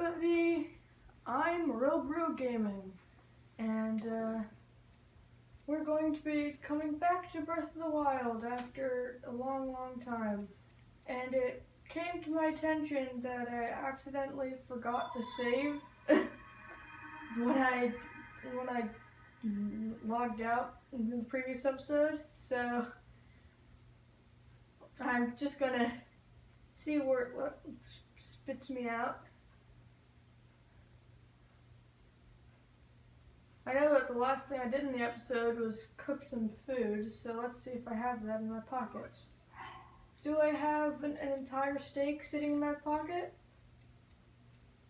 everybody, I'm Real Gaming, and we're going to be coming back to Breath of the Wild after a long time. And it came to my attention that I accidentally forgot to save when I logged out in the previous episode, so I'm just gonna see where it spits me out. I know that the last thing I did in the episode was cook some food, so let's see if I have that in my pockets. Do I have an entire steak sitting in my pocket?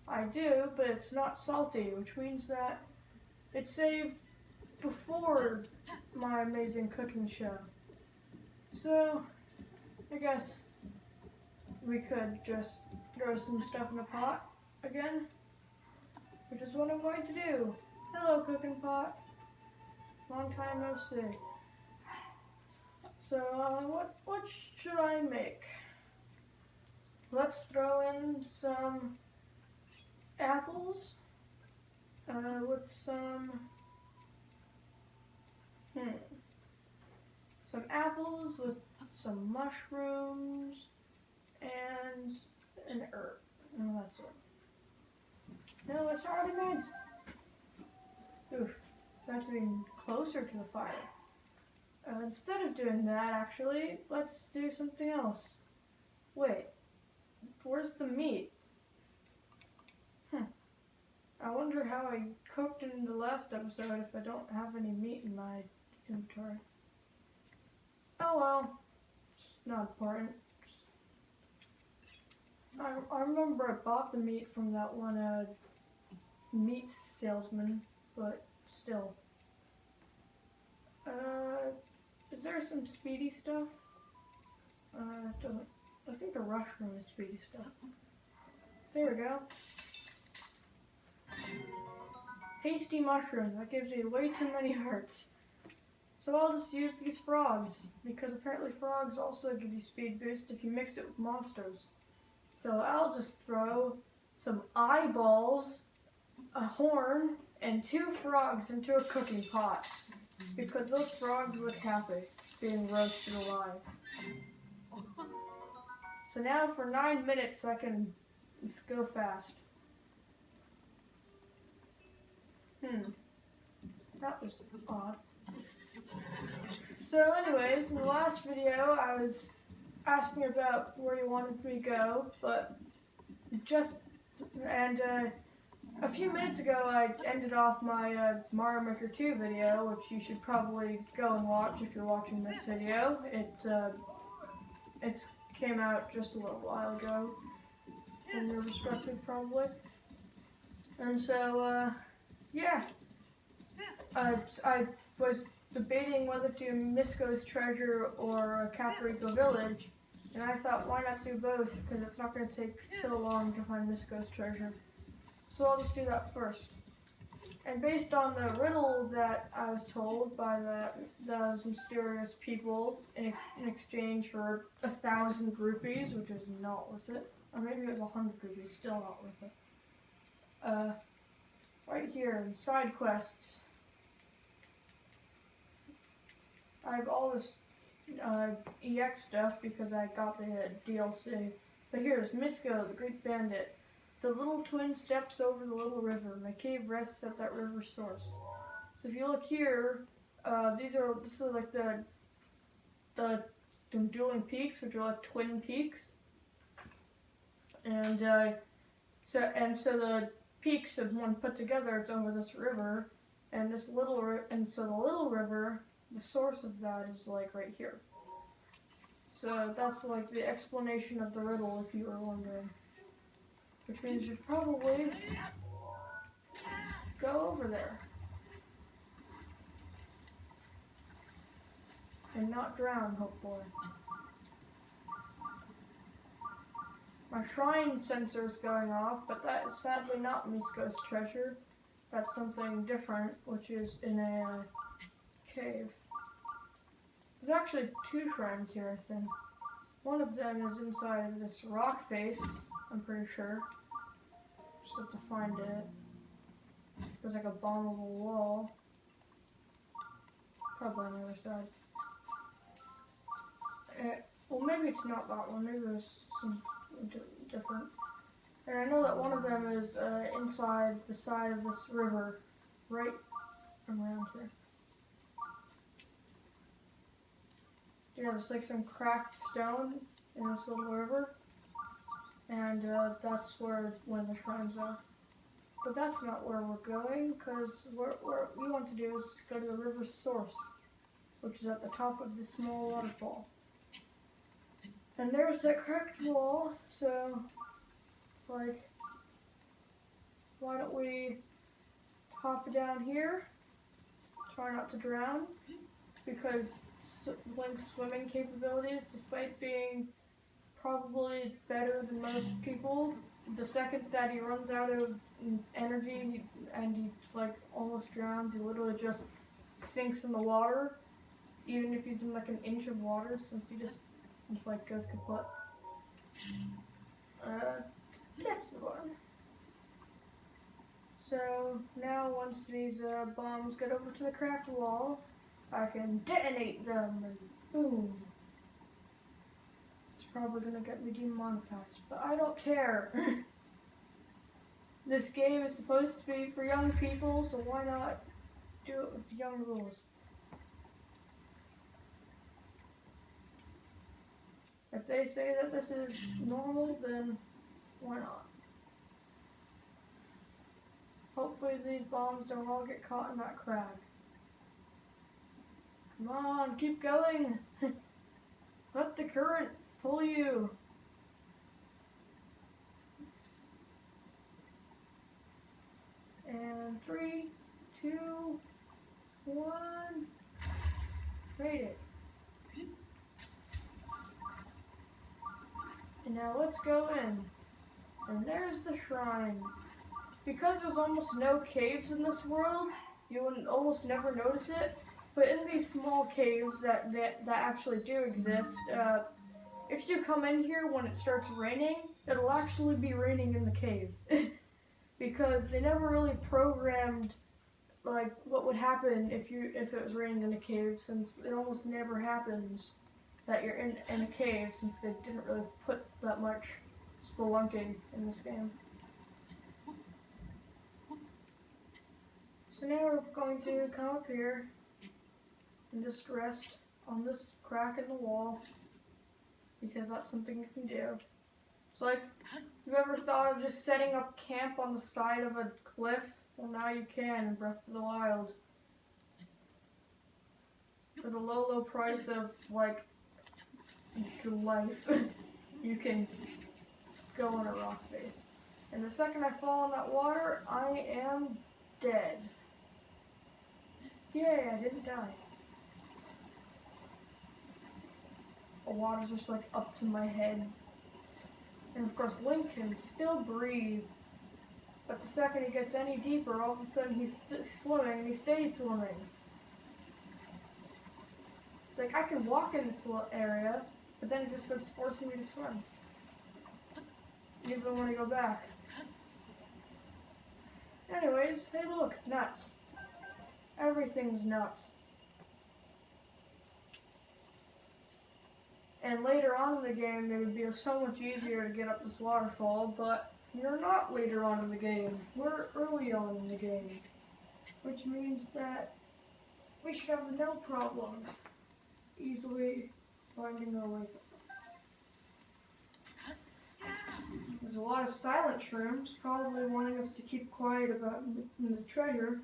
I do, but it's not salty, which means that it's saved before my amazing cooking show. So, I guess we could just throw some stuff in a pot again, which is what I'm going to do. Hello, cooking pot. Long time no see. So, what should I make? Let's throw in some apples with some apples with some mushrooms and an herb. No, that's it. No, it's already made. Oof, that's being closer to the fire. Instead of doing that, actually, let's do something else. Wait, where's the meat? I wonder how I cooked in the last episode if I don't have any meat in my inventory. Oh well, it's not important. I remember I bought the meat from that one meat salesman, but still. Is there some speedy stuff? It doesn't. I think the rush room is speedy stuff. There we go. Hasty mushroom. That gives you way too many hearts. So I'll just use these frogs, because apparently frogs also give you speed boost if you mix it with monsters. So I'll just throw some eyeballs, a horn, and 2 frogs into a cooking pot, because those frogs look happy being roasted alive. So now for 9 minutes I can go fast. That was odd. So anyways, in the last video I was asking about where you wanted me to go, but a few minutes ago I ended off my Mario Maker 2 video, which you should probably go and watch if you're watching this video. It came out just a little while ago, from your perspective probably. And so, yeah. I was debating whether to do Misko's Treasure or Kakariko Village, and I thought, why not do both, because it's not going to take so long to find Misko's Treasure. So I'll just do that first. And based on the riddle that I was told by those mysterious people in exchange for 1,000 rupees, which is not worth it, or maybe it was 100 rupees, still not worth it. Right here, in side quests, I have all this EX stuff because I got the DLC. But here's Misko, the Great Bandit. The little twin steps over the little river. My cave rests at that river's source. So if you look here, this is like the dueling peaks, which are like twin peaks. And so the peaks of one put together, it's over this river, and so the little river, the source of that is like right here. So that's like the explanation of the riddle, if you were wondering. Which means you'd probably go over there and not drown, hopefully. My shrine sensor is going off, but that is sadly not Misko's Treasure. That's something different, which is in a cave. There's actually 2 shrines here, I think. One of them is inside of this rock face, I'm pretty sure. Just have to find it. There's like a bombable wall. Probably on the other side. Well, maybe it's not that one. Maybe there's some different. And I know that one of them is inside the side of this river, right around here. Yeah, there's like some cracked stone in this little river, and that's where one of the shrines are. But that's not where we're going, because what we want to do is go to the river's source, which is at the top of this small waterfall. And there's that cracked wall, so it's like, why don't we hop down here, try not to drown, because Link's swimming capabilities, despite being probably better than most people, the second that he runs out of energy and he like almost drowns, he literally just sinks in the water, even if he's in like an inch of water, since he just like goes kaput. That's the one. So now once these bombs get over to the cracked wall, I can detonate them and boom. It's probably gonna get me demonetized, but I don't care. This game is supposed to be for young people, so why not do it with the young rules? If they say that this is normal, then why not? Hopefully these bombs don't all get caught in that crag. Come on, keep going! Let the current pull you! And 3, 2, 1... Made it. And now let's go in. And there's the shrine. Because there's almost no caves in this world, you would almost never notice it. But in these small caves that actually do exist, if you come in here when it starts raining, it'll actually be raining in the cave. Because they never really programmed like what would happen if it was raining in a cave, since it almost never happens that you're in a cave, since they didn't really put that much spelunking in this game. So now we're going to come up here and just rest on this crack in the wall, because that's something you can do. So like, you ever thought of just setting up camp on the side of a cliff? Well, now you can in Breath of the Wild. For the low price of like your life, you can go on a rock face. And the second I fall in that water, I am dead. Yay, I didn't die. The water's just like up to my head. And of course Link can still breathe. But the second he gets any deeper, all of a sudden he's swimming and he stays swimming. It's like I can walk in this little area, but then it just starts forcing me to swim. Even when I go back. Anyways, hey look, nuts. Everything's nuts. And later on in the game, it would be so much easier to get up this waterfall, but we're not later on in the game. We're early on in the game. Which means that we should have no problem easily finding our way. There's a lot of silent shrooms, probably wanting us to keep quiet about the treasure,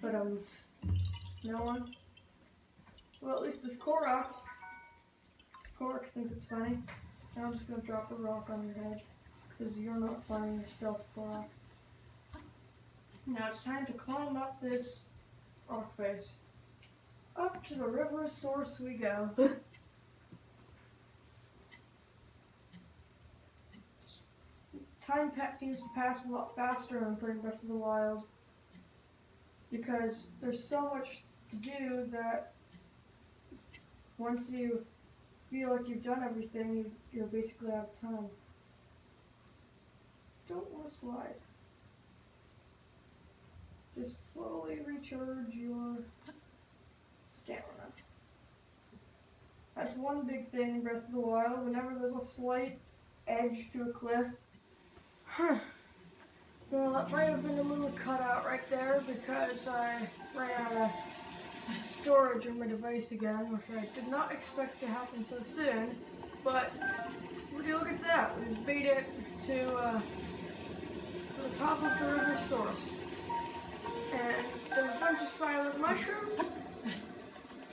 but no one. Well, at least this Korok thinks it's funny. Now I'm just gonna drop a rock on your head, because you're not funny yourself, Korok. Now it's time to climb up this rock face. Up to the river's source we go. Time seems to pass a lot faster when playing Breath of the Wild, because there's so much to do that once you feel like you've done everything, you're basically out of time. Don't want to slide. just slowly recharge your stamina. That's one big thing in Breath of the Wild. Whenever there's a slight edge to a cliff, well, that might have been a little cutout right there because I ran out of storage on my device again, which I did not expect to happen so soon. But would you look at that? We've made it to the top of the river source. And there's a bunch of silent mushrooms,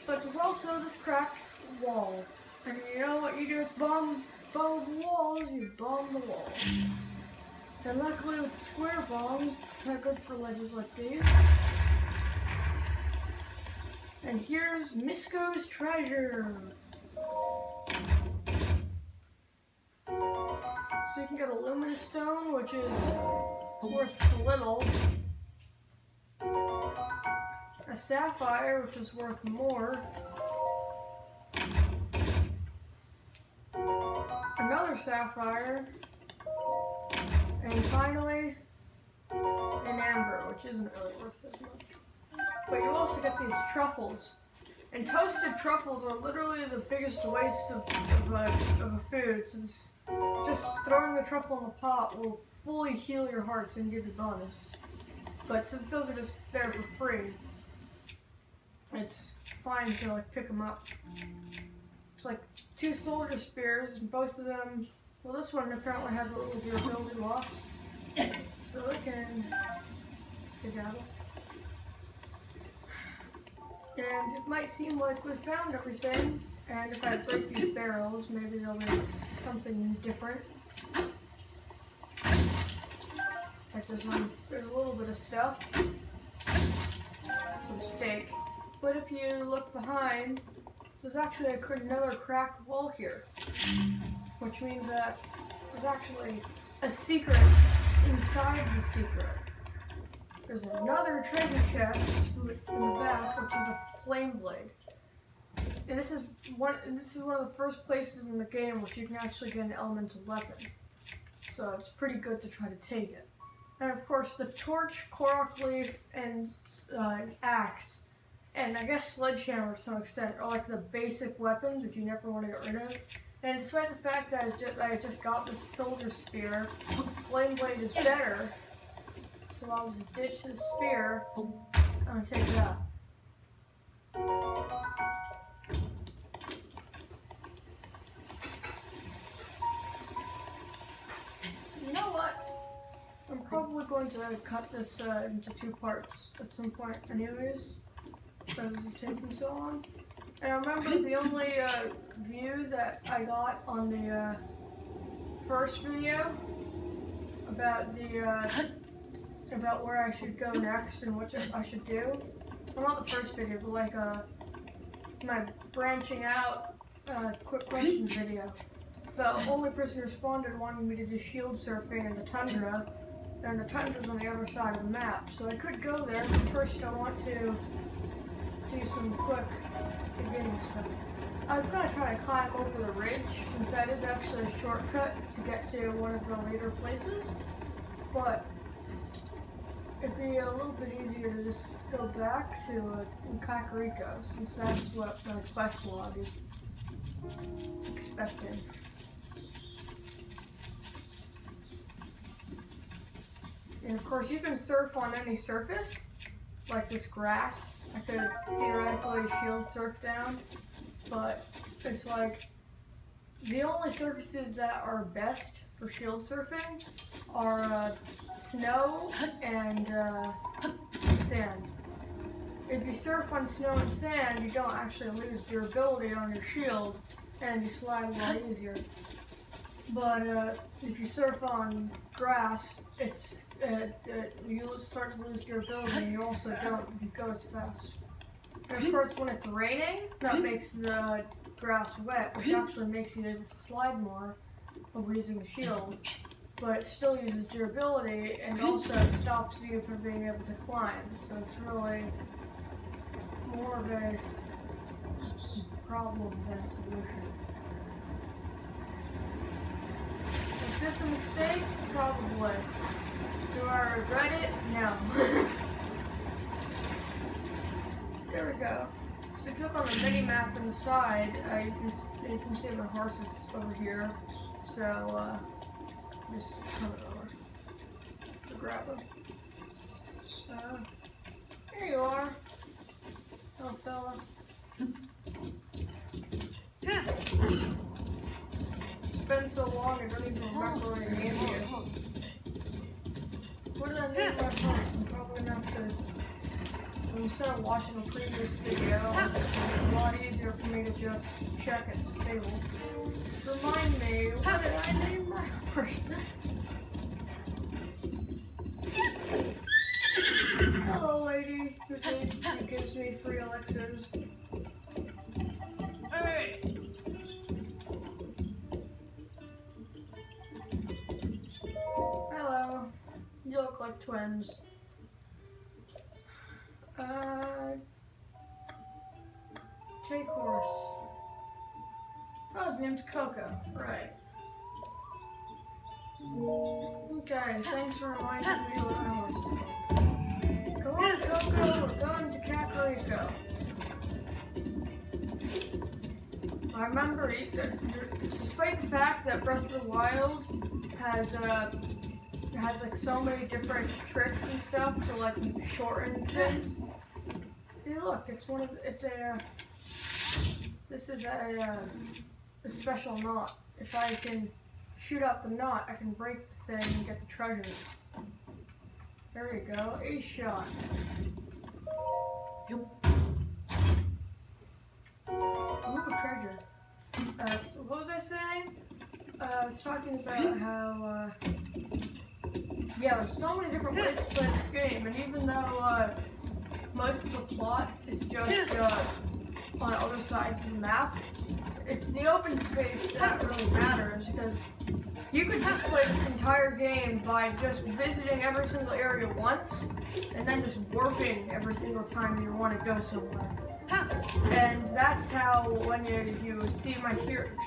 but there's also this cracked wall. And you know what you do with bomb walls? You bomb the wall. And luckily with square bombs, they're good for ledges like these. And here's Misko's treasure. So you can get a luminous stone, which is worth little. A sapphire, which is worth more. Another sapphire. And finally, an amber, which isn't really worth as much. But you also get these truffles. And toasted truffles are literally the biggest waste of a food, since just throwing the truffle in the pot will fully heal your hearts and give you bonus. But since those are just there for free, it's fine to like pick them up. It's like 2 soldier spears, and both of them, well, this one apparently has a little durability loss, so it can skedaddle. And it might seem like we've found everything, and if I break these barrels, maybe there'll be something different. Like there's a little bit of stuff, some steak. But if you look behind, there's actually another cracked wall here, which means that there's actually a secret inside the secret. There's another treasure chest in the back, which is a flame blade. And this is one of the first places in the game which you can actually get an elemental weapon. So it's pretty good to try to take it. And of course the torch, korok leaf, and axe, and I guess sledgehammer to some extent, are like the basic weapons which you never want to get rid of. And despite the fact that I just got this soldier spear, flame blade is better. So I'll just ditch the spear and take that. You know what? I'm probably going to cut this into 2 parts at some point anyways, because this is taking so long. And I remember the only view that I got on the first video about about where I should go next and what I should do. Well, not the first video, but like my branching out quick questions video. The only person who responded wanted me to do shield surfing in the tundra, and the tundra's on the other side of the map. So I could go there, but first I want to do some quick beginning stuff. I was going to try to climb over the ridge, since that is actually a shortcut to get to one of the later places, but it'd be a little bit easier to just go back to Kakariko, since that's what the quest log is expecting. And of course you can surf on any surface, like this grass. I could theoretically shield surf down, but it's like the only surfaces that are best for shield surfing are snow and sand. If you surf on snow and sand, you don't actually lose durability on your shield, and you slide a lot easier. But if you surf on grass, it's you start to lose durability, and you also don't go as fast. And of course, when it's raining, that makes the grass wet, which actually makes you able to slide more over using the shield. But it still uses durability, and also it stops you from being able to climb. So it's really more of a problem than a solution. Is this a mistake? Probably. Do I regret it? No. There we go. So if you look on the mini map on the side, you can see my horses over here. So just come over to grab them. Here you are, little fella. It's been so long I don't even remember what I named you. What did I name my horse? I'm probably gonna have to. Instead of watching a previous video, it's a lot easier for me to just check it's stable. Remind me, what did I name my horse? Hello, lady who gives me free elixirs. Hey! Hello. You look like twins. Take horse. Oh, his name's Coco. Right. Okay, thanks for reminding me what my horse is like. Come on, Coco, we're going to Kakariko. I remember, despite the fact that Breath of the Wild has like so many different tricks and stuff to like shorten things. Hey, look, this is a special knot. If I can shoot out the knot, I can break the thing and get the treasure. There we go, a shot. Ooh, treasure. So what was I saying? I was talking about how, yeah, there's so many different ways to play this game, and even though most of the plot is just on other sides of the map, it's the open space that really matters, because you could just play this entire game by just visiting every single area once, and then just warping every single time you want to go somewhere. And that's how, when you see my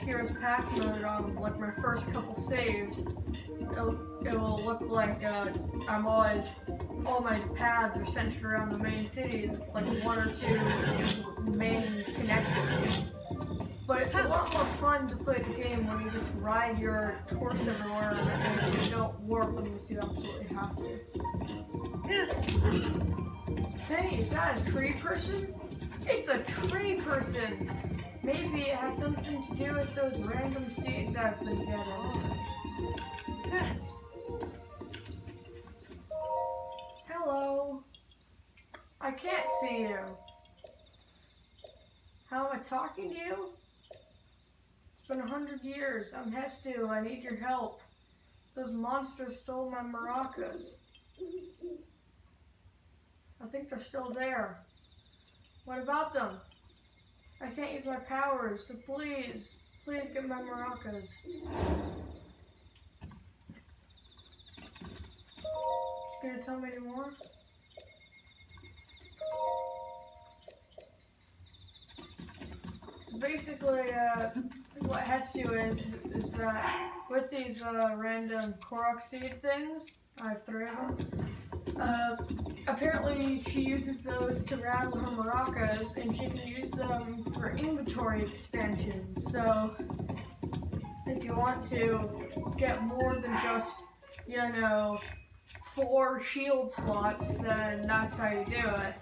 Hero's Path mode on like my first couple saves, it will look like I'm all my paths are centered around the main cities. It's like one or two main connections. But it's a lot more fun to play the game when you just ride your horse everywhere and you don't warp unless you absolutely have to. Hey, is that a tree person? It's a tree person! Maybe it has something to do with those random seeds I've been getting. Hello. I can't see you. How am I talking to you? It's been 100 years. I'm Hestu. I need your help. Those monsters stole my maracas. I think they're still there. What about them? I can't use my powers, so please get my maracas. You gonna tell me any more? So basically, what Hestu is that with these random Korok seed things, I have 3 of them. Apparently she uses those to rattle her maracas, and she can use them for inventory expansion. So if you want to get more than just, 4 shield slots, then that's how you do it.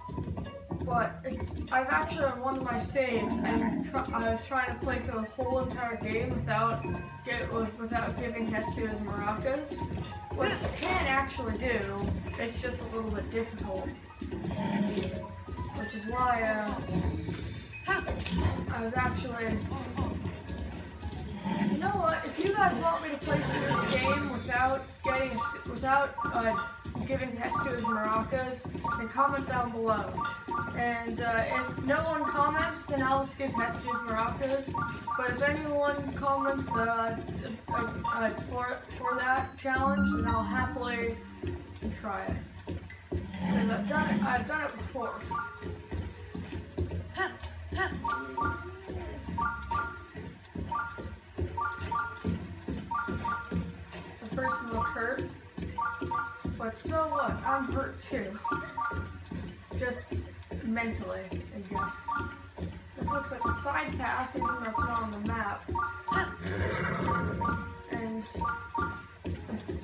But I've actually, on one of my saves, I was trying to play through the whole entire game without giving Hestu his maracas. What you can actually do, it's just a little bit difficult. Which is why I was actually... You know what? If you guys want me to play through this game without giving Hestu his maracas, then comment down below. And if no one comments, then I'll just give Hestu his maracas. But if anyone comments for that challenge, then I'll happily try it. Because I've done it before. The person looked hurt, but so what? I'm hurt too. Just mentally, I guess. This looks like a side path, even though it's not on the map. And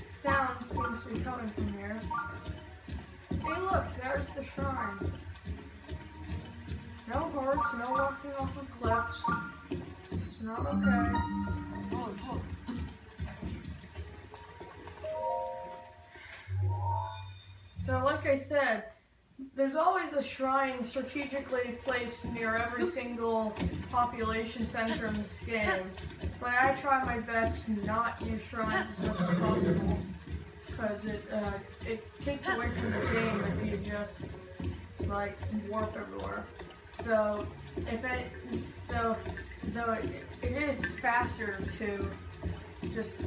sound seems to be coming from here. Hey look, there's the shrine. No horse, no walking off of cliffs. It's not okay. So like I said, there's always a shrine strategically placed near every single population center in this game. But I try my best to not use shrines as much as possible. Because it takes away from the game if you just like warp everywhere. Though it is faster to just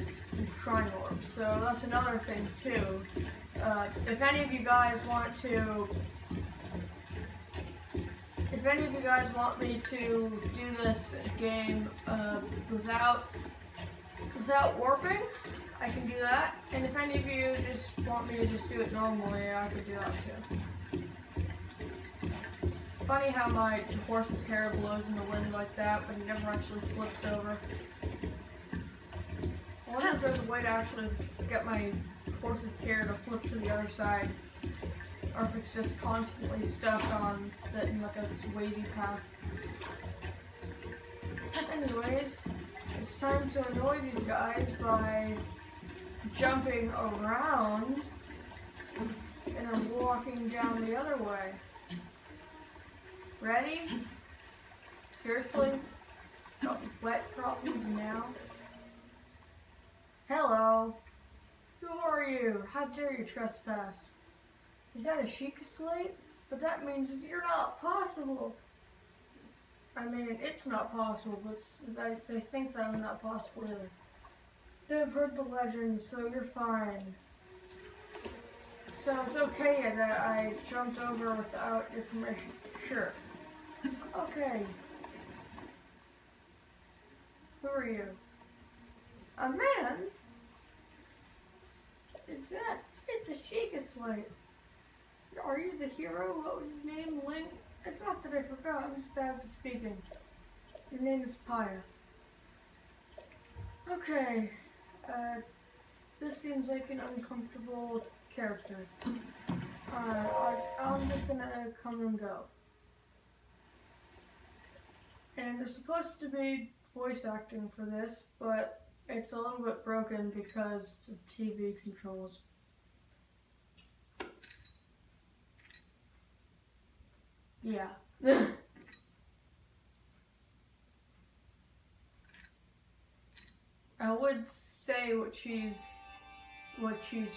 shrine warp. So that's another thing too. If any of you guys want me to do this game without warping, I can do that. And if any of you just want me to just do it normally, I could do that too. It's funny how my horse's hair blows in the wind like that, but he never actually flips over. I wonder if there's a way to actually get my horse's hair to flip to the other side, or if it's just constantly stuck on in like a wavy path. Anyways, it's time to annoy these guys by jumping around and then walking down the other way. Ready? Seriously? Got wet problems now? Hello. Who are you? How dare you trespass? Is that a Sheikah slate? But that means you're not possible. I mean, it's not possible, but they think that I'm not possible either. They've heard the legends, so you're fine. So it's okay that I jumped over without your permission. Sure. Okay. Who are you? A man? Is that? It's a Sheikah slate. Are you the hero? What was his name? Link? It's not that I forgot. I'm just bad at speaking. Your name is Paya. Okay. This seems like an uncomfortable character. I'm just gonna come and go. And there's supposed to be voice acting for this, but it's a little bit broken because of TV controls. Yeah. I would say what she's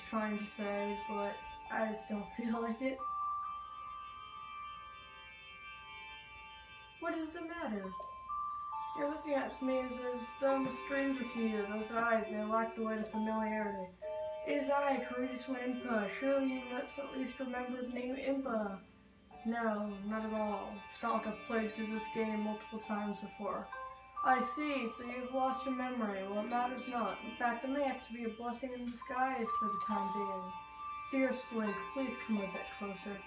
trying to say, but I just don't feel like it. What is the matter? You're looking at me as though I'm a stranger to you. Those eyes, they lack the weight of familiarity. It is I, Karisma Impa. Surely you must at least remember the name Impa. No, not at all. It's not like I've played through this game multiple times before. I see, so you've lost your memory. Well, it matters not. In fact, it may actually be a blessing in disguise for the time being. Dear Slink, please come a bit closer.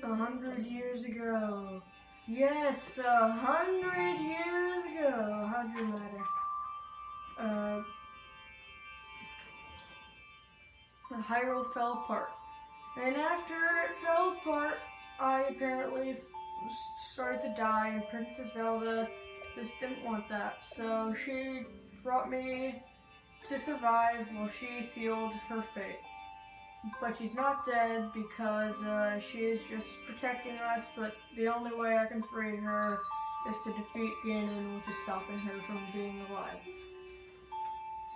A 100 years ago. Yes, 100 years ago. How do you matter? Hyrule fell apart. And after it fell apart, I apparently started to die, and Princess Zelda just didn't want that. So she brought me to survive while she sealed her fate. But she's not dead because she is just protecting us, but the only way I can free her is to defeat Ganon, which is stopping her from being alive.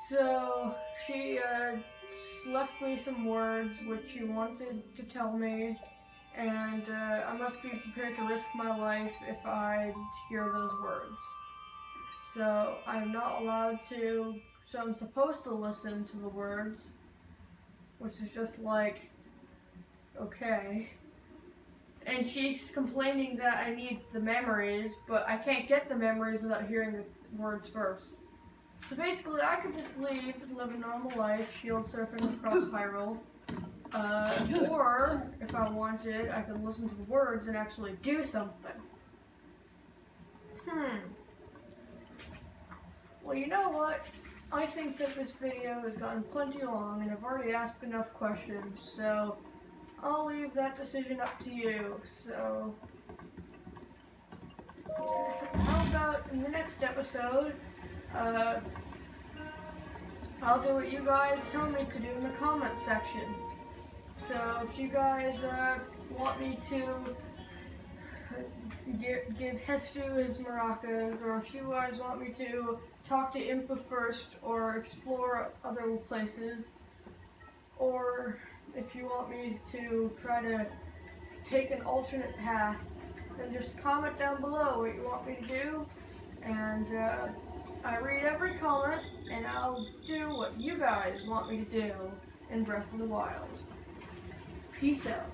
So she left me some words which she wanted to tell me, and I must be prepared to risk my life if I hear those words. So I'm not allowed to, so I'm supposed to listen to the words, which is just like, okay. And she's complaining that I need the memories, but I can't get the memories without hearing the words first. So basically, I could just leave and live a normal life, shield surfing across Hyrule. Or, if I wanted, I could listen to the words and actually do something. Well, you know what? I think that this video has gotten plenty long, and I've already asked enough questions, so I'll leave that decision up to you. So, how about in the next episode, I'll do what you guys tell me to do in the comments section. So if you guys want me to give Hestu his maracas, or if you guys want me to talk to Impa first or explore other places, or if you want me to try to take an alternate path, then just comment down below what you want me to do, and I read every comment, and I'll do what you guys want me to do in Breath of the Wild. Peace out.